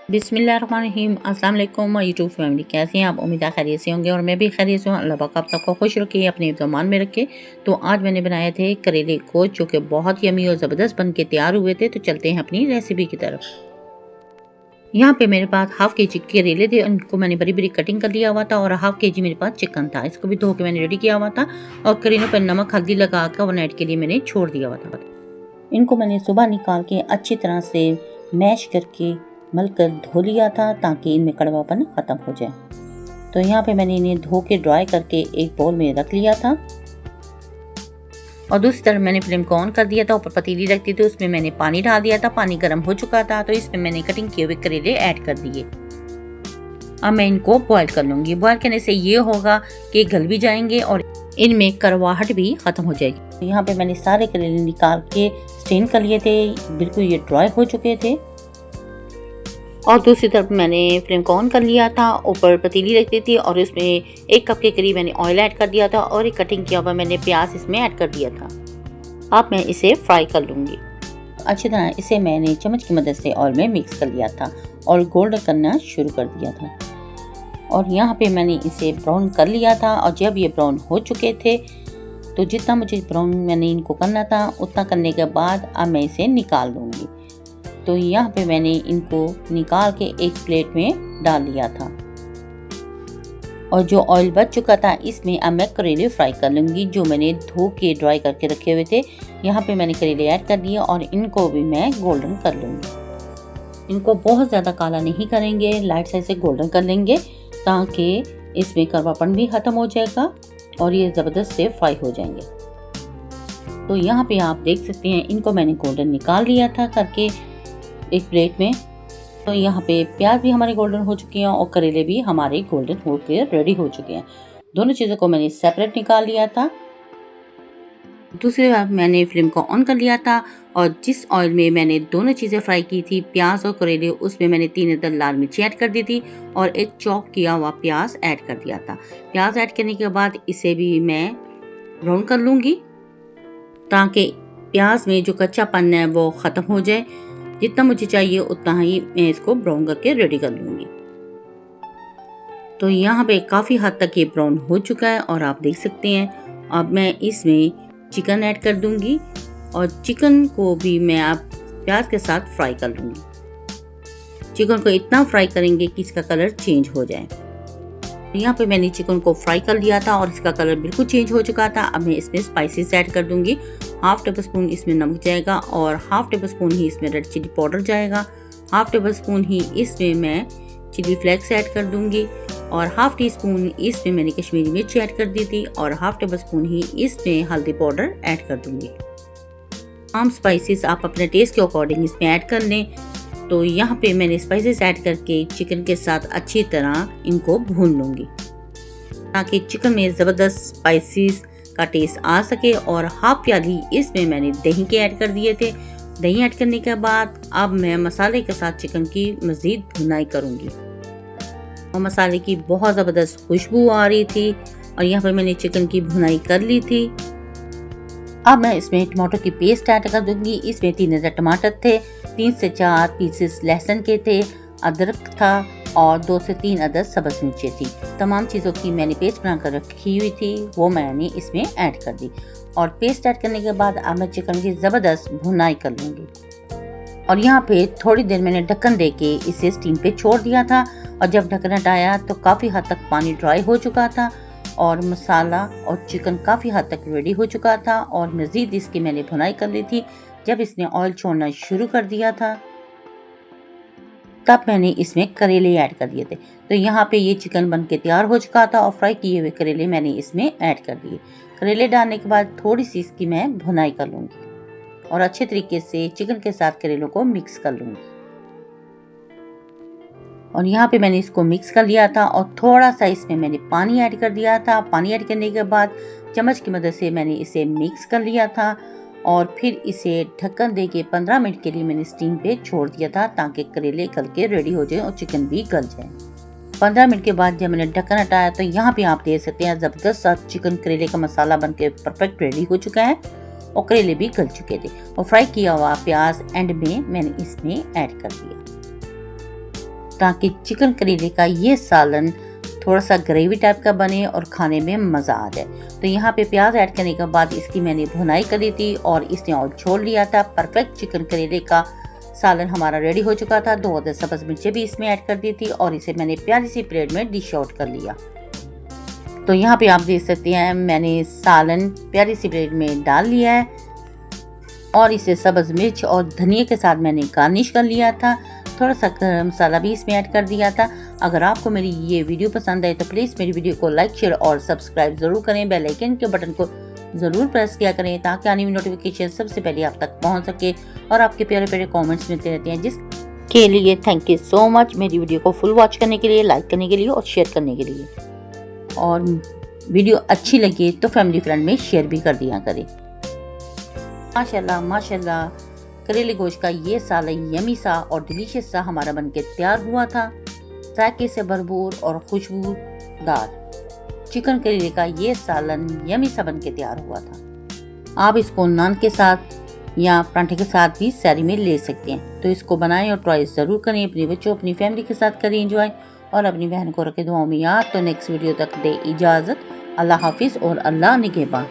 बिस्मिल्लाहिर्रहमानिर्रहीम। अस्सलाम वालेकुम माय यूट्यूब फैमिली, कैसे हैं आप? उम्मीद है खैरियत से होंगे और मैं भी खैरियत से हूँ। अल्लाह पाक आप सबको खुश रखे, अपने ज़मान में रखे। तो आज मैंने बनाए थे करेले गोश्त, जो कि बहुत यमी और ज़बरदस्त बन के तैयार हुए थे। तो चलते हैं अपनी रेसिपी की तरफ। यहाँ पे मेरे पास हाफ़ केजी करेले थे, उनको मैंने बड़ी बड़ी कटिंग कर लिया हुआ था और हाफ़ केजी मेरे पास चिकन था। इसको भी धो के मैंने रेडी किया हुआ था और करेलों पर नमक हल्दी लगा कर ओवरनाइट के लिए मैंने छोड़ दिया हुआ था। इनको मैंने सुबह निकाल के अच्छी तरह से मैश करके मलकर धो लिया था ताकि इनमें कड़वापन ख़त्म हो जाए। तो यहाँ पे मैंने इन्हें धो के ड्राई करके एक बाउल में रख लिया था और दूसरी तरफ मैंने फ्लेम को ऑन कर दिया था। ऊपर पतीली रख दी थी, उसमें मैंने पानी डाल दिया था। पानी गर्म हो चुका था तो इसमें मैंने कटिंग किए हुए करेले ऐड कर दिए। अब मैं इनको बॉयल कर लूँगी। बॉयल करने से ये होगा कि गल भी जाएंगे और इनमें कड़वाहट भी ख़त्म हो जाएगी। तो यहाँ पे मैंने सारे करेले निकाल के स्टेन कर लिए थे, बिल्कुल ये ड्राई हो चुके थे। और दूसरी तरफ मैंने फ्लेम को ऑन कर लिया था, ऊपर पतीली रख दी थी और इसमें 1 कप के करीब मैंने ऑयल ऐड कर दिया था और एक कटिंग किया हुआ मैंने प्याज इसमें ऐड कर दिया था। अब मैं इसे फ्राई कर लूँगी। अच्छी तरह इसे मैंने चम्मच की मदद से ऑयल में मिक्स कर लिया था और गोल्डन करना शुरू कर दिया था। और यहाँ पे मैंने इसे ब्राउन कर लिया था और जब ये ब्राउन हो चुके थे तो जितना मुझे ब्राउन मैंने इनको करना था उतना करने के बाद अब मैं इसे निकाल लूँगी। तो यहाँ पे मैंने इनको निकाल के एक प्लेट में डाल लिया था और जो ऑयल बच चुका था इसमें अब मैं करेले फ्राई कर लूँगी, जो मैंने धो के ड्राई करके रखे हुए थे। यहाँ पे मैंने करेले ऐड कर दिए और इनको भी मैं गोल्डन कर लूँगी। इनको बहुत ज़्यादा काला नहीं करेंगे, लाइट साइड से गोल्डन कर लेंगे ताकि इसमें कड़वापन भी ख़त्म हो जाएगा और ये ज़बरदस्त से फ्राई हो जाएंगे। तो यहाँ पे आप देख सकते हैं इनको मैंने गोल्डन निकाल लिया था करके एक प्लेट में। तो यहाँ पे प्याज भी हमारे गोल्डन हो चुके हैं और करेले भी हमारे गोल्डन होकर रेडी हो चुके हैं। दोनों चीज़ों को मैंने सेपरेट निकाल लिया था। दूसरी बार मैंने फ्लेम को ऑन कर लिया था और जिस ऑयल में मैंने दोनों चीज़ें फ्राई की थी, प्याज और करेले, उसमें मैंने 3 अदद लाल मिर्ची ऐड कर दी थी और एक चॉप किया हुआ प्याज ऐड कर दिया था। प्याज ऐड करने के बाद इसे भी मैं ब्राउन कर लूँगी ताकि प्याज में जो कच्चापन है वो ख़त्म हो जाए। जितना मुझे चाहिए उतना ही मैं इसको ब्राउन करके रेडी कर लूँगी। तो यहाँ पे काफ़ी हद तक ये ब्राउन हो चुका है और आप देख सकते हैं। अब मैं इसमें चिकन ऐड कर दूँगी और चिकन को भी मैं अब प्याज के साथ फ्राई कर लूँगी। चिकन को इतना फ्राई करेंगे कि इसका कलर चेंज हो जाए। यहाँ पे मैंने चिकन को फ्राई कर लिया था और इसका कलर बिल्कुल चेंज हो चुका था। अब मैं इसमें स्पाइसेस ऐड कर दूँगी। हाफ टेबल स्पून इसमें नमक जाएगा और हाफ टेबल स्पून ही इसमें रेड चिली पाउडर जाएगा। हाफ टेबल स्पून ही इसमें मैं चिली फ्लेक्स ऐड कर दूँगी और हाफ टी स्पून इसमें मैंने कश्मीरी मिर्च ऐड कर दी थी और हाफ टेबल स्पून ही इसमें हल्दी पाउडर ऐड कर दूँगी। तमाम स्पाइसेस आप अपने टेस्ट के अकॉर्डिंग इसमें ऐड कर लें। तो यहाँ पे मैंने स्पाइसेस ऐड करके चिकन के साथ अच्छी तरह इनको भून लूँगी ताकि चिकन में ज़बरदस्त स्पाइसेस का टेस्ट आ सके। और हाफ प्याली इसमें मैंने दही के ऐड कर दिए थे। दही ऐड करने के बाद अब मैं मसाले के साथ चिकन की मज़ीद भुनाई करूँगी और मसाले की बहुत ज़बरदस्त खुशबू आ रही थी और यहाँ पर मैंने चिकन की भुनाई कर ली थी। अब मैं इसमें टमाटर की पेस्ट ऐड कर दूंगी। इसमें 3 अदद टमाटर थे, 3 से 4 पीसेस लहसुन के थे, अदरक था और 2 से 3 अदद सब्ज़ मिर्चें थी। तमाम चीज़ों की मैंने पेस्ट बनाकर रखी हुई थी, वो मैंने इसमें ऐड कर दी और पेस्ट ऐड करने के बाद अब मैं चिकन की ज़बरदस्त भुनाई कर लूँगी। और यहाँ पे थोड़ी देर मैंने ढक्कन दे के इसे स्टीम पे छोड़ दिया था और जब ढक्कन हटाया तो काफ़ी हद तक पानी ड्राई हो चुका था और मसाला और चिकन काफ़ी हद तक रेडी हो चुका था और मज़ीद इसकी मैंने भुनाई कर ली थी। जब इसने ऑयल छोड़ना शुरू कर दिया था तब मैंने इसमें करेले ऐड कर दिए थे। तो यहाँ पे ये चिकन बन के तैयार हो चुका था और फ्राई किए हुए करेले मैंने इसमें ऐड कर दिए। करेले डालने के बाद थोड़ी सी इसकी मैं भुनाई कर लूँगी और अच्छे तरीके से चिकन के साथ करेलों को मिक्स कर लूँगी। और यहाँ पे मैंने इसको मिक्स कर लिया था और थोड़ा सा इसमें मैंने पानी ऐड कर दिया था। पानी ऐड करने के बाद चम्मच की मदद से मैंने इसे मिक्स कर लिया था और फिर इसे ढक्कन दे के 15 मिनट के लिए मैंने स्टीम पे छोड़ दिया था ताकि करेले गल के रेडी हो जाए और चिकन भी गल जाए। 15 मिनट के बाद जब मैंने ढक्कन हटाया तो यहाँ पे आप देख सकते हैं ज़बरदस्त सा चिकन करेले का मसाला बन के परफेक्ट रेडी हो चुका है और करेले भी गल चुके थे और फ्राई किया हुआ प्याज एंड में मैंने इसमें ऐड कर दिया। ताकि चिकन करेले का ये सालन थोड़ा सा ग्रेवी टाइप का बने और खाने में मज़ा आ जाए। तो यहाँ पे प्याज ऐड करने के बाद इसकी मैंने भुनाई करी थी और इसने ऑयल छोड़ लिया था। परफेक्ट चिकन करेले का सालन हमारा रेडी हो चुका था। 2 अदद सब्ज़ मिर्चें भी इसमें ऐड कर दी थी और इसे मैंने प्यारी सी प्लेट में डिश आउट कर लिया। तो यहाँ पे आप देख सकते हैं मैंने सालन प्यारी सी प्लेट में डाल लिया है और इसे सब्ज़ मिर्च और धनिया के साथ मैंने गार्निश कर लिया था। थोड़ा सा गरम मसाला भी इसमें ऐड कर दिया था। अगर आपको मेरी ये वीडियो पसंद आए तो प्लीज़ मेरी वीडियो को लाइक शेयर और सब्सक्राइब ज़रूर करें। बेल आइकन के बटन को ज़रूर प्रेस किया करें ताकि आने वाली नोटिफिकेशन सबसे पहले आप तक पहुंच सके और आपके प्यारे प्यारे कमेंट्स मिलते रहते हैं, जिसके लिए थैंक यू सो मच। मेरी वीडियो को फुल वॉच करने के लिए, लाइक करने के लिए और शेयर करने के लिए। और वीडियो अच्छी लगी तो फैमिली फ्रेंड में शेयर भी कर दिया करें। माशाल्लाह माशाल्लाह, करेले गोश्त का ये सालन यमी सा और डिलीशियस सा हमारा बनके तैयार हुआ था। जायके से भरपूर और खुशबूदार चिकन करेले का ये सालन यमी सा बनके तैयार हुआ था। आप इसको नान के साथ या पराठे के साथ भी सहरी में ले सकते हैं। तो इसको बनाएं और ट्राई ज़रूर करें। अपने बच्चों अपनी फैमिली के साथ करें एंजॉय और अपनी बहन को रखें दुआओं में याद। तो नेक्स्ट वीडियो तक दे इजाज़त। अल्लाह हाफिज़ और अल्लाह निगहबान।